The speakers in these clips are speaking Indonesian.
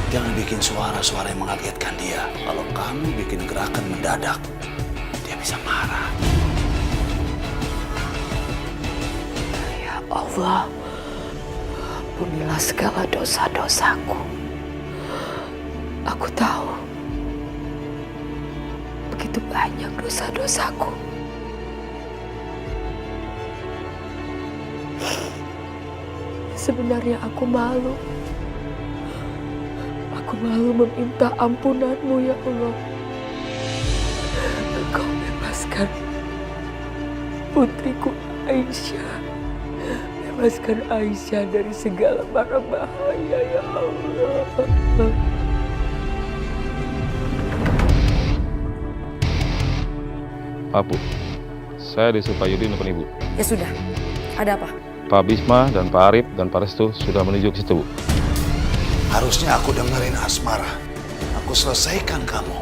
Jangan bikin suara-suara yang mengagetkan dia. Kalau kamu bikin gerakan mendadak, dia bisa marah. Ya Allah, ampunilah segala dosa-dosaku. Aku tahu begitu banyak dosa-dosaku. Sebenarnya aku malu. Aku malu meminta ampunanmu ya Allah. Engkau bebaskan putriku Aisyah. Bebaskan Aisyah dari segala mara bahaya ya Allah. Pak Bu, saya disuruh Pak Yudi nelfon Ibu. Ya sudah, ada apa? Pak Bisma dan Pak Arif dan Pak Restu sudah menuju ke situ, Bu. Harusnya aku dengerin Asmara. Aku selesaikan kamu.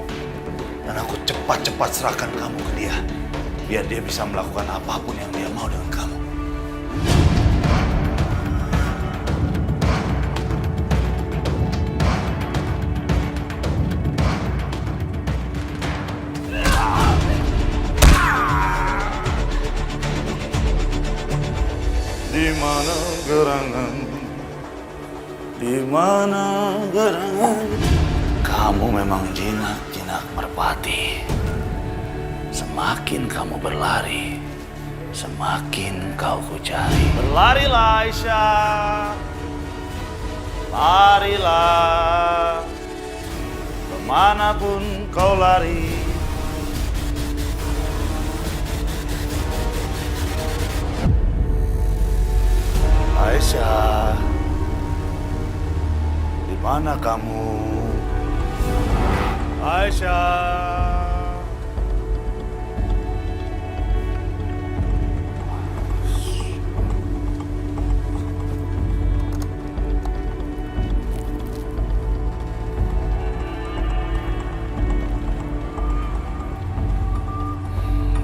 Dan aku cepat-cepat serahkan kamu ke dia. Biar dia bisa melakukan apapun yang dia mau dengan kamu. Di mana gerangan? Di mana gerangan? Kamu memang jinak-jinak merpati. Semakin kamu berlari, semakin kau kucari. Berlarilah Aisyah, larilah, kemanapun kau lari. Aisyah, di mana kamu? Aisyah.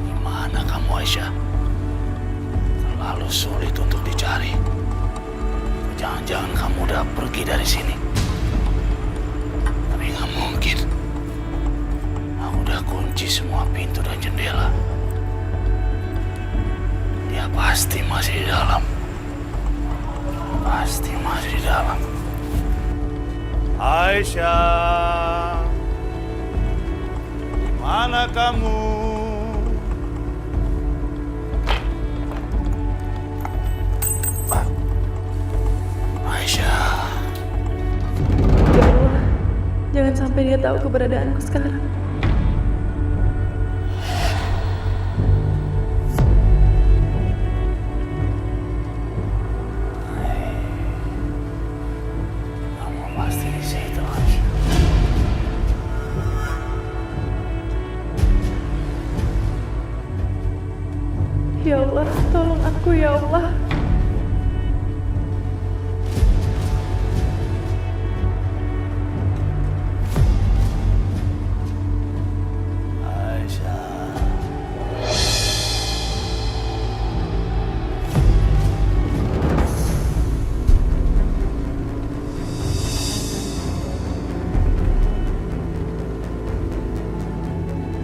Di mana kamu, Aisyah? Terlalu sulit untuk dicari. Jangan-jangan kamu udah pergi dari sini. Tapi nggak mungkin. Aku udah kunci semua pintu dan jendela. Dia pasti masih di dalam. Pasti masih di dalam. Aisyah, di mana kamu? Aisyah. Ya Allah, jangan sampai dia tahu keberadaanku sekarang. Kamu pasti di situ, Aisyah. Ya Allah, tolong aku ya Allah.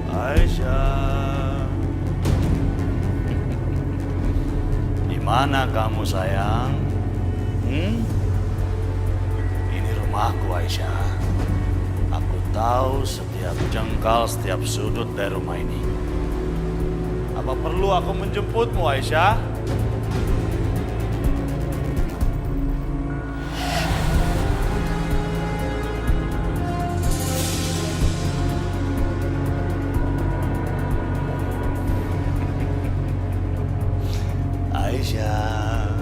Aisyah, di mana kamu sayang? Ini rumahku, Aisyah. Aku tahu setiap jengkal, setiap sudut dari rumah ini. Apa perlu aku menjemputmu, Aisyah? Aisyah,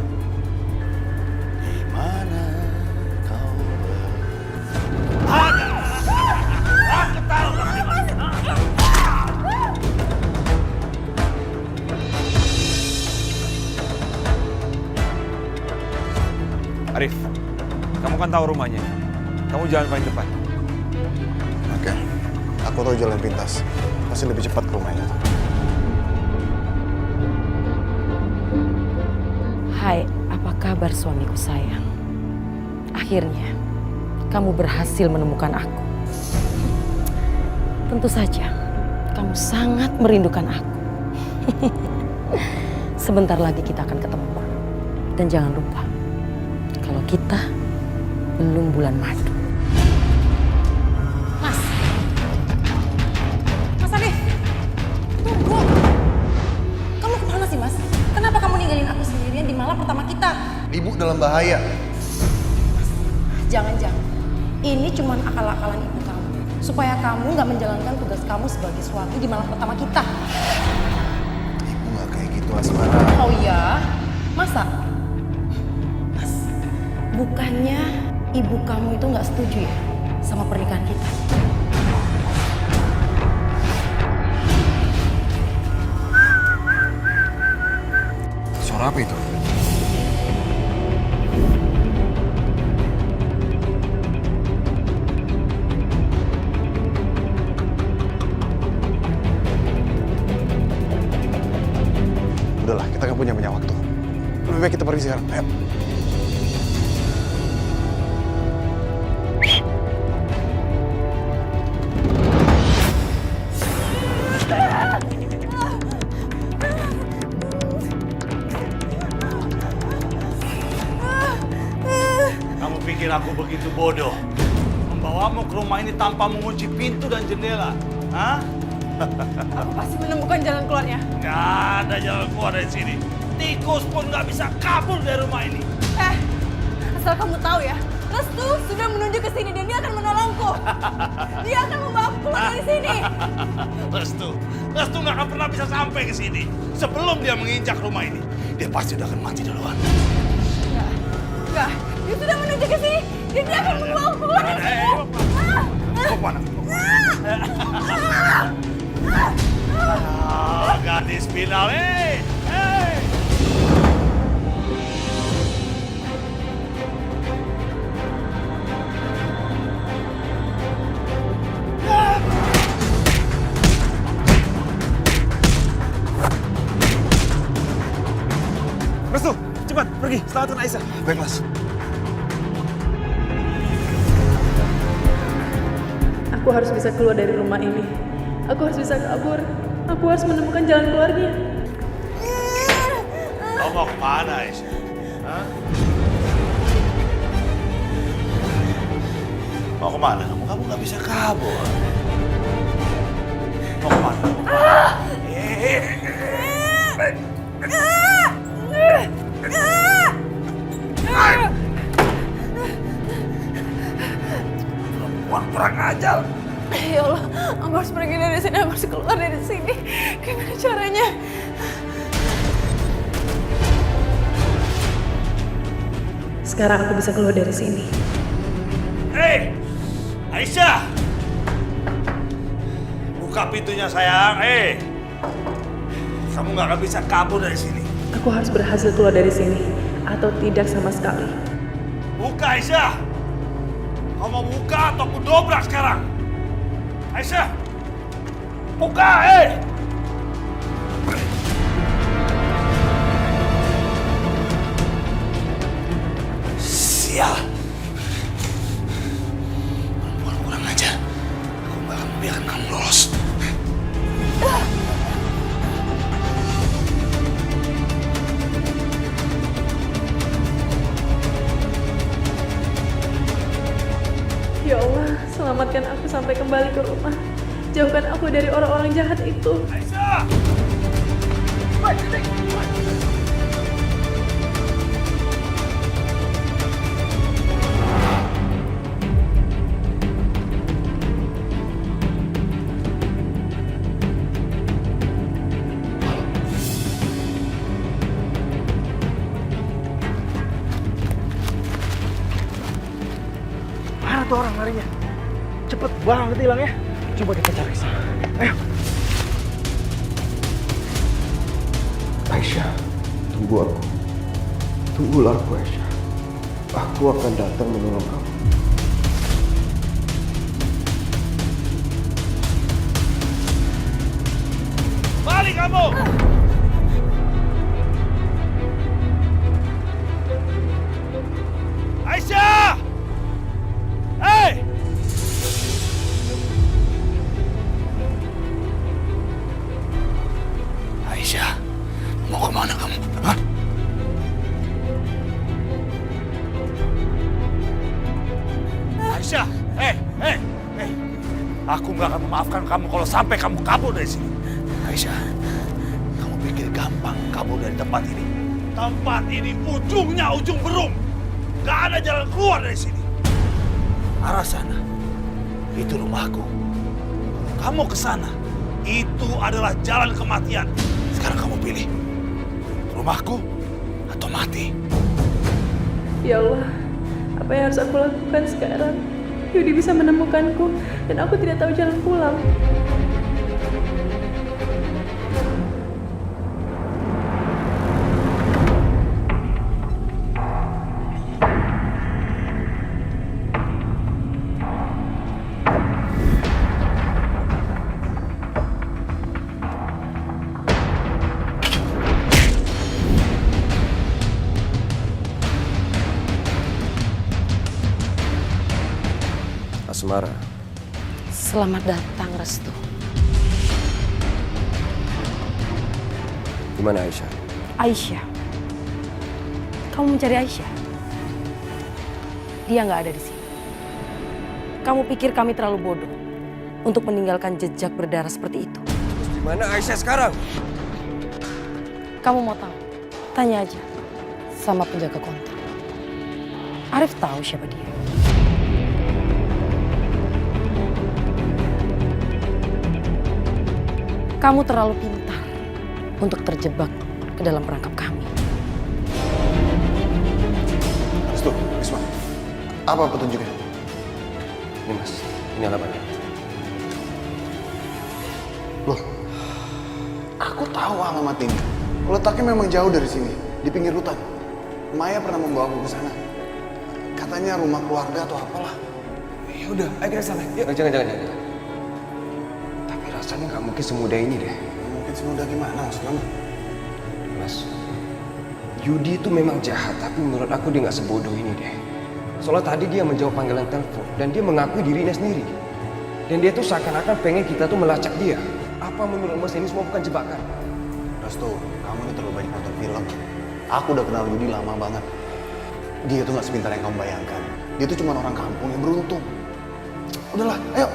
di mana kau berada? Aku tahu kamu di mana. Arif, kamu kan tahu rumahnya. Kamu jalan paling depan. Oke, aku tahu jalan pintas. Pasti lebih cepat ke rumahnya. Hai, apa kabar suamiku sayang? Akhirnya, kamu berhasil menemukan aku. Tentu saja, kamu sangat merindukan aku. Sebentar lagi kita akan ketemu. Dan jangan lupa, kalau kita belum bulan madu. Mas! Mas Arif! Tunggu! Kamu kemana sih, Mas? Kenapa kamu ninggalin aku sendirian di malam pertama kita? Ibu dalam bahaya. Jangan-jangan, ini cuma akal-akalan ibu kamu. Supaya kamu nggak menjalankan tugas kamu sebagai suami di malam pertama kita. Ibu nggak kayak gitu, Asmara. Oh iya? Masa? Mas, bukannya ibu kamu itu nggak setuju ya sama pernikahan kita? Suara apa itu? Udahlah, kita nggak punya banyak waktu. Lebih baik kita pergi sekarang. Ayo. Kamu pikir aku begitu bodoh? Membawamu ke rumah ini tanpa mengunci pintu dan jendela? Hah? Aku pasti menemukan jalan keluarnya. Gak ada jalan keluar dari sini. Tikus pun gak bisa kabur dari rumah ini. Asal kamu tahu ya, Restu sudah menuju ke sini dan dia akan menolongku. Dia akan membawa aku keluar dari sini. Restu gak akan pernah bisa sampai ke sini. Sebelum dia menginjak rumah ini, dia pasti udah akan mati duluan. Enggak, dia sudah menuju ke sini dan dia akan membawa aku keluar dari sini. Mau kemana? Gadis final, hei! Restu, cepat pergi, selamatkan Aisyah. Baik, Mas. Aku harus bisa keluar dari rumah ini. Aku harus bisa kabur. Aku harus menemukan jalan keluarnya. Kau mau kemana, Aisyah? Hah? Mau kemana kamu? Kamu nggak bisa kabur. Mau kemana? Perempuan kurang ajar. Ya Allah, aku harus pergi dari sini. Aku harus keluar dari sini. Gimana caranya? Sekarang aku bisa keluar dari sini. Hei, Aisyah! Buka pintunya, sayang. Kamu nggak akan bisa kabur dari sini. Aku harus berhasil keluar dari sini. Atau tidak sama sekali. Buka, Aisyah! Kau mau buka atau aku dobrak sekarang? Aisyah! Buka, Sial! Perempuan kurang ajar. Aku nggak akan membiarkan kamu lolos. Ya Allah, selamatkan aku sampai kembali ke rumah. Jauhkan aku dari orang-orang jahat itu. Aisyah! Mana tuh orang larinya? Cepet banget hilangnya. Coba kita cari sana. Ayo. Aisyah, tunggu aku. Tunggulah aku, Aisyah. Aku akan datang menolong kamu. Balik kamu! Aisyah! Aisyah, aku nggak akan memaafkan kamu kalau sampai kamu kabur dari sini. Aisyah, kamu pikir gampang kabur dari tempat ini? Tempat ini ujungnya ujung berung. Gak ada jalan keluar dari sini. Arah sana, itu rumahku. Kamu ke sana, itu adalah jalan kematian. Sekarang kamu pilih, rumahku atau mati. Ya Allah, apa yang harus aku lakukan sekarang? Yudi bisa menemukanku dan aku tidak tahu jalan pulang. Asmara, Selamat datang, Restu. di mana Aisyah? Aisyah. Kamu mencari Aisyah? Dia nggak ada di sini. Kamu pikir kami terlalu bodoh untuk meninggalkan jejak berdarah seperti itu? Terus di mana Aisyah sekarang? Kamu mau tahu? Tanya aja sama penjaga konter. Arif tahu siapa dia. Kamu terlalu pintar untuk terjebak ke dalam perangkap kami. Restu, Risma. Apa petunjuknya? Ini mas, ini alamatnya. Loh, aku tahu alamat ini. Letaknya memang jauh dari sini, di pinggir hutan. Maya pernah membawa aku ke sana. Katanya rumah keluarga atau apalah. Ya udah, ayo kita sana. Yuk. Jangan. Tapi rasanya nggak mungkin semudah ini deh. Mungkin semudah gimana maksud kamu? Mas, Yudi itu memang jahat, tapi menurut aku dia nggak sebodoh ini deh. Soalnya tadi dia menjawab panggilan telepon dan dia mengakui dirinya sendiri. Dan dia tuh seakan-akan pengen kita tuh melacak dia. Apa menurut Mas ini semua bukan jebakan? Restu, kamu ini terlalu banyak nonton film. Aku udah kenal Yudi lama banget. Dia tuh gak sepintar yang kamu bayangkan. Dia tuh cuma orang kampung yang beruntung. Udahlah, ayo.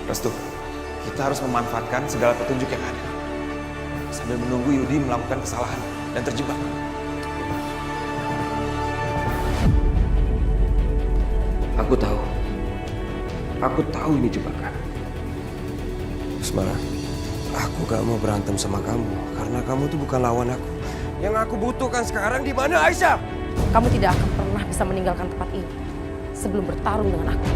Restu, kita harus memanfaatkan segala petunjuk yang ada sambil menunggu Yudi melakukan kesalahan dan terjebak. Aku tahu ini jebakan. Asmara, aku gak mau berantem sama kamu karena kamu tuh bukan lawan aku. Yang aku butuhkan sekarang di mana Aisyah? Kamu tidak akan pernah bisa meninggalkan tempat ini sebelum bertarung dengan aku.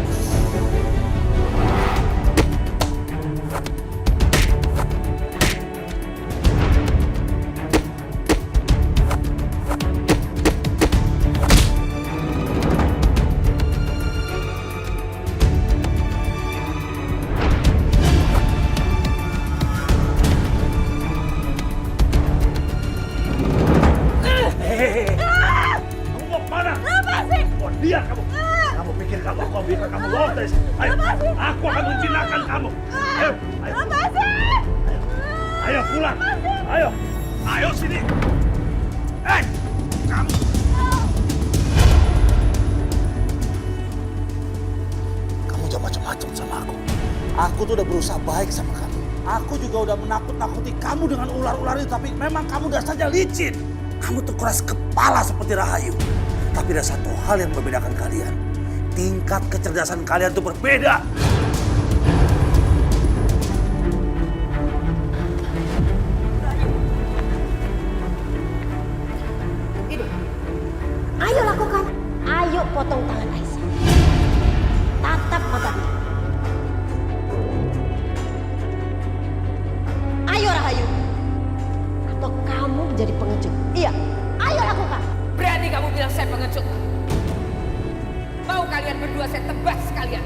Kamu mau kemana? Lepasin! Oh, dia kamu! Kamu pikir kamu aku biarkan kamu lolos dari sini? Ayo, aku akan menjinakkan kamu. Ayo, ayo. Lepasin! Ayo pulang. Ayo, ayo sini. Kamu. Kamu jangan macam-macam sama aku. Aku tuh udah berusaha baik sama kamu. Aku juga udah menakut-nakuti kamu dengan ular-ular itu, tapi memang kamu dasarnya licin. Kamu tuh keras kepala seperti Rahayu. Tapi ada satu hal yang membedakan kalian. Tingkat kecerdasan kalian tuh berbeda. Ayo lakukan. Ayo potong tangan Aisyah. Tatap mata dia. Ayo Rahayu. Atau kamu menjadi pengecut. Iya, ayo lakukan. Berani kamu bilang saya pengecut? Mau kalian berdua saya tebas sekalian.